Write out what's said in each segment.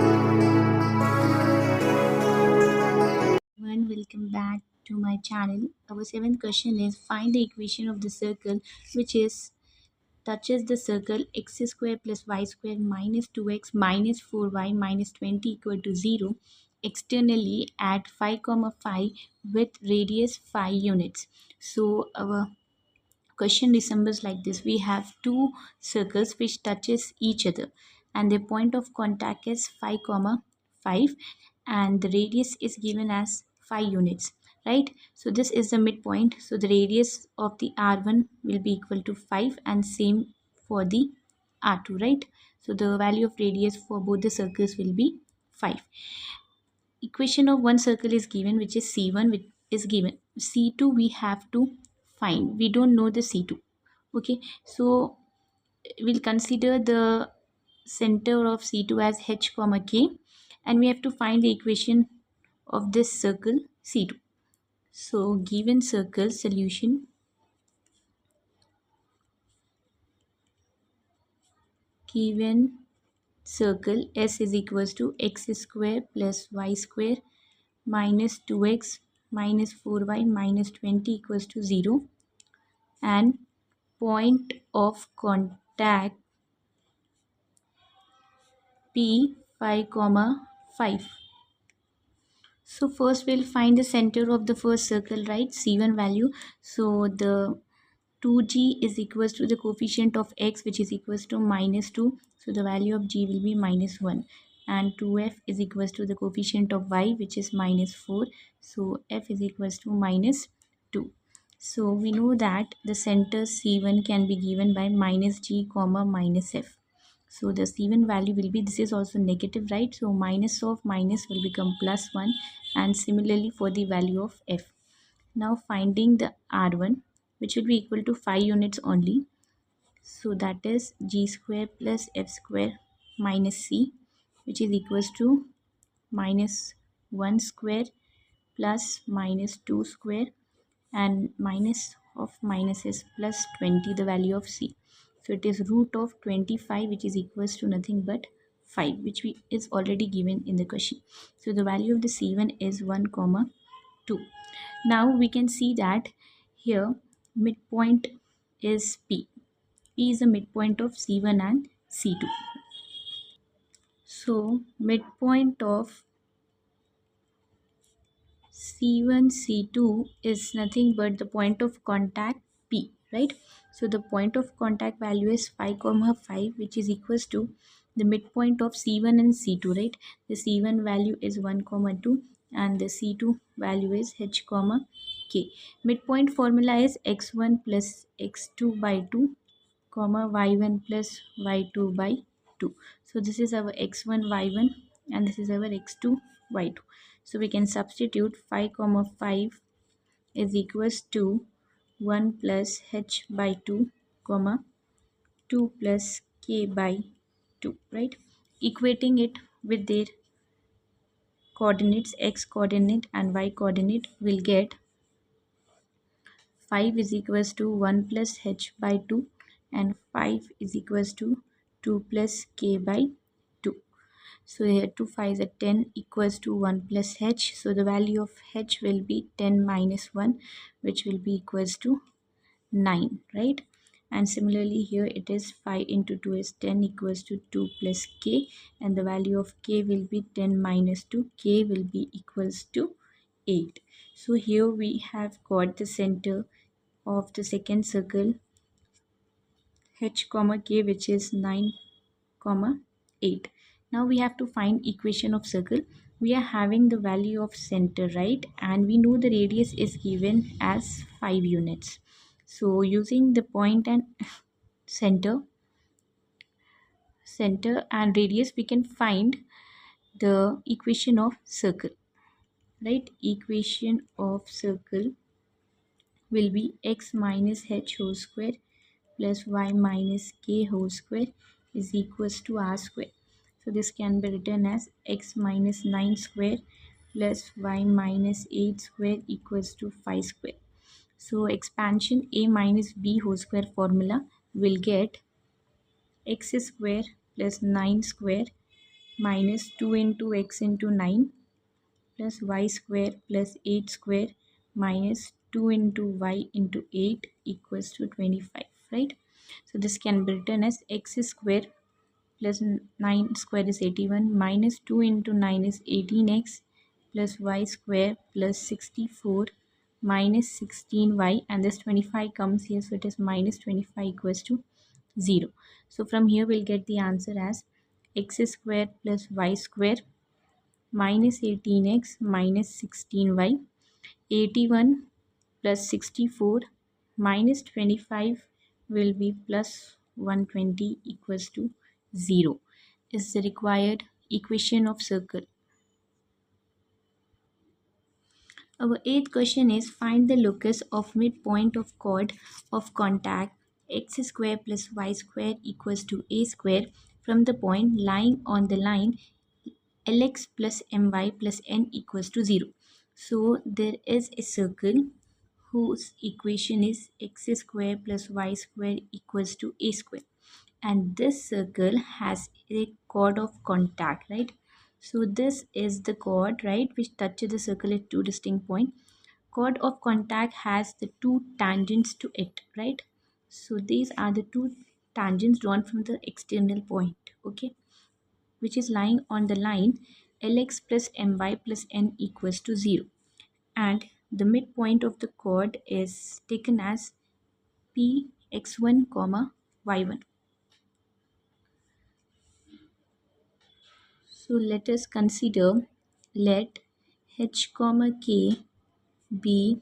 Everyone, welcome back to my channel. Our seventh question is find the equation of the circle which is touches the circle x square plus y square minus 2x minus 4y minus 20 equal to 0 externally at 5 comma 5 with radius 5 units. So our question resembles like this. We have two circles which touches each other and their point of contact is 5 comma 5 and the radius is given as 5 units, right? So this is the midpoint, so the radius of the r1 will be equal to 5 and same for the r2, right? So the value of radius for both the circles will be 5. Equation of one circle is given which is c1, which is given c2. We have to find, we don't know the c2. Okay, so we'll consider the center of c2 as h comma k and we have to find the equation of this circle c2. So given circle solution, given circle S is equals to x square plus y square minus 2x minus 4y minus 20 equals to 0 and point of contact P 5 comma 5. So first we'll find the center of the first circle, right? C1 value. So the 2g is equals to the coefficient of x which is equals to minus 2. So the value of g will be minus 1 and 2f is equals to the coefficient of y which is minus 4. So f is equals to minus 2. So we know that the center C1 can be given by minus g comma minus f. So the C1 value will be, this is also negative, right? So minus of minus will become plus 1 and similarly for the value of f. Now finding the R1 which will be equal to 5 units only. So that is g square plus f square minus c which is equals to minus 1 square plus minus 2 square and minus of minus is plus 20, the value of c. So it is root of 25 which is equals to nothing but 5 which is already given in the question. So the value of the c1 is 1 comma 2. Now we can see that here midpoint is p. P is the midpoint of c1 and c2. So midpoint of C1, C2 is nothing but the point of contact P, right? So the point of contact value is 5 comma 5 which is equals to the midpoint of C1 and C2, right? The C1 value is 1 comma 2 and the C2 value is h comma k. Midpoint formula is x1 plus x2 by 2 comma y1 plus y2 by 2. So this is our x1 y1 and this is our x2 y2. So we can substitute 5 comma 5 is equals to 1 plus h by 2 comma 2 plus k by 2, right? Equating it with their coordinates x coordinate and y coordinate, will get 5 is equals to 1 plus h by 2 and 5 is equals to 2 plus k by 2. So here 2 5 is 10 equals to 1 plus h. So the value of h will be 10 minus 1 which will be equals to 9, right? And similarly here it is 5 into 2 is 10 equals to 2 plus k and the value of k will be 10 minus 2. K will be equals to 8. So here we have got the center of the second circle h comma k which is 9 comma 8. Now we have to find equation of circle. We are having the value of center, right? And we know the radius is given as 5 units. So using the point and center and radius, we can find the equation of circle, right? Equation of circle will be x minus h whole square plus y minus k whole square is equals to r square. So this can be written as x minus 9 square plus y minus 8 square equals to 5 square. So expansion a minus b whole square formula will get x square plus 9 square minus 2 into x into 9 plus y square plus 8 square minus 2 into y into 8 equals to 25, right? So this can be written as x square plus 9 square is 81 minus 2 into 9 is 18x plus y square plus 64 minus 16y, and this 25 comes here, so it is minus 25 equals to 0. So from here we'll get the answer as x square plus y square minus 18x minus 16y, 81 plus 64 minus 25 will be plus 120 equals to 0 is the required equation of circle. Our eighth question is find the locus of midpoint of chord of contact x square plus y square equals to a square from the point lying on the line lx plus my plus n equals to 0. So there is a circle whose equation is x square plus y square equals to a square, and this circle has a chord of contact, right? So this is the chord, right, which touches the circle at two distinct points. Chord of contact has the two tangents to it, right? So these are the two tangents drawn from the external point, okay, which is lying on the line lx plus my plus n equals to 0, and the midpoint of the chord is taken as p x1 comma y1. So let us consider, let h comma k be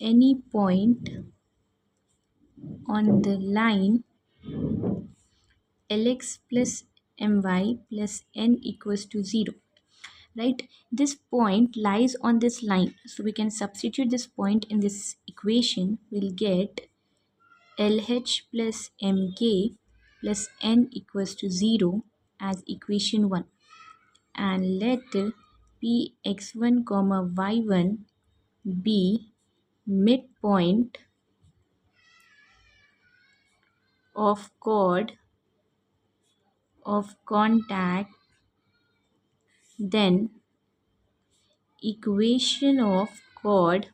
any point on the line lx plus my plus n equals to 0, right? This point lies on this line, so we can substitute this point in this equation. We'll get lh plus mk plus n equals to 0 as equation 1, and let px1 comma y1 be midpoint of chord of contact, then equation of chord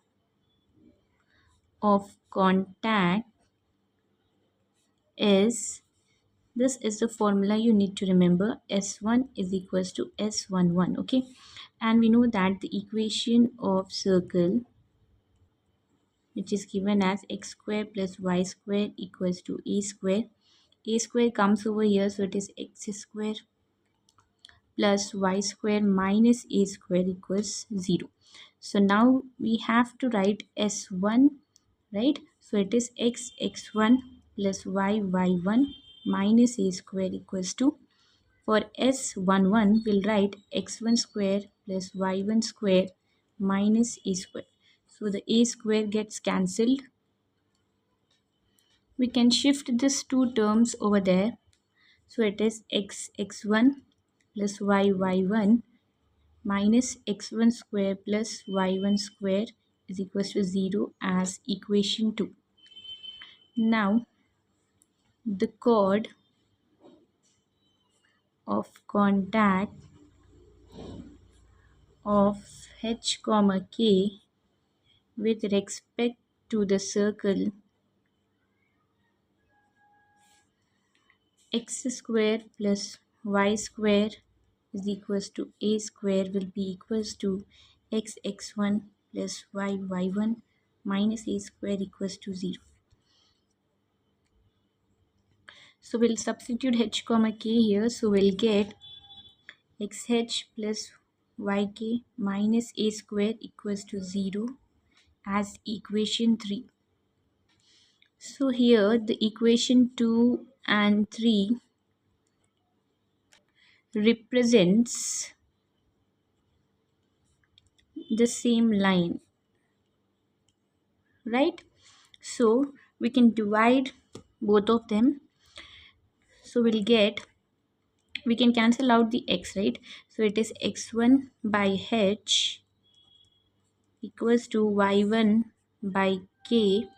of contact is, this is the formula you need to remember, s1 is equals to s11, okay? And we know that the equation of circle, which is given as x square plus y square equals to a square comes over here, so it is x square plus y square minus a square equals 0. So now we have to write s1, right? So it is x1 plus y1 minus a square equals to, for s11 we'll write x1 square plus y1 square minus a square. So the a square gets cancelled. We can shift these two terms over there. So it is x1 plus y1 minus x1 square plus y1 square is equals to 0 as equation 2. Now the chord of contact of h comma k with respect to the circle x square plus y square is equals to a square will be equals to x1 plus y1 minus a square equals to 0. So we'll substitute h comma k here. So we'll get xh plus yk minus a square equals to 0 as equation 3. So here the equation 2 and 3 represents the same line, right? So we can divide both of them. So we'll get, we can cancel out the x, right? So it is x1 by h equals to y1 by k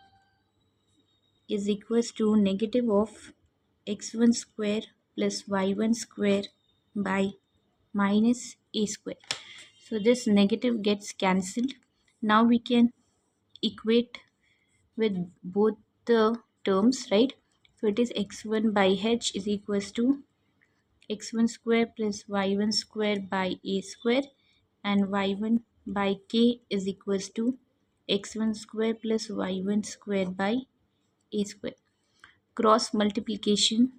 is equals to negative of x1 square plus y1 square by minus a square. So this negative gets cancelled. Now we can equate with both the terms, right? So it is x1 by h is equals to x1 square plus y1 square by a square, and y1 by k is equals to x1 square plus y1 square by a square. Cross multiplication,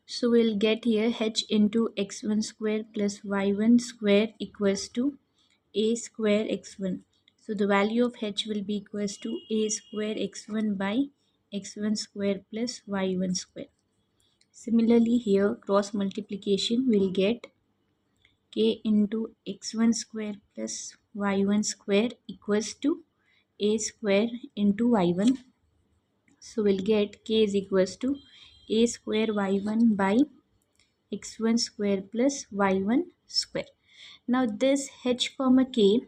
so we'll get here h into x1 square plus y1 square equals to a square x1. So the value of h will be equals to a square x1 by x1 square plus y1 square. Similarly here, cross multiplication will get k into x1 square plus y1 square equals to a square into y1. So we'll get k is equals to a square y1 by x1 square plus y1 square. Now this h comma k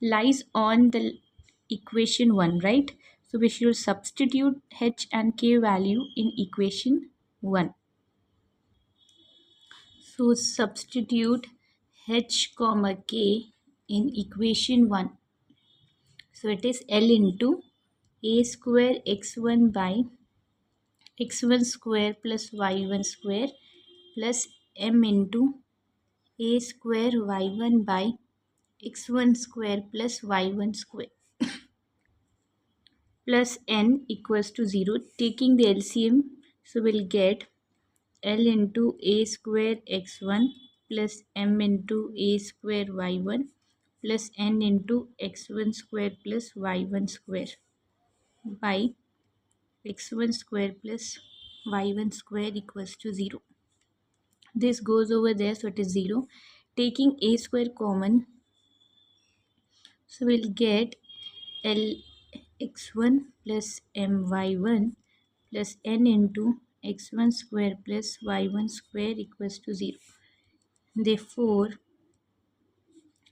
lies on the equation 1, right? So we should substitute h and k value in equation 1. So substitute h comma k in equation 1. So it is L into a square x1 by x1 square plus y1 square plus m into a square y1 by x1 square plus y1 square plus n equals to 0. Taking the LCM, so we'll get L into a square x1 plus m into a square y1 plus n into x1 square plus y1 square by x1 square plus y1 square equals to 0. This goes over there, so it is 0. Taking a square common, so we'll get L x1 plus my1 plus n into x1 square plus y1 square equals to 0. Therefore,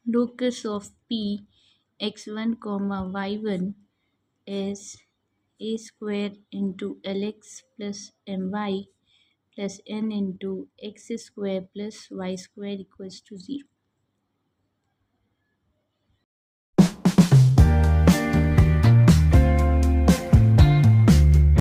locus of p x1 comma y1 is a square into lx plus my plus n into x square plus y square equals to 0.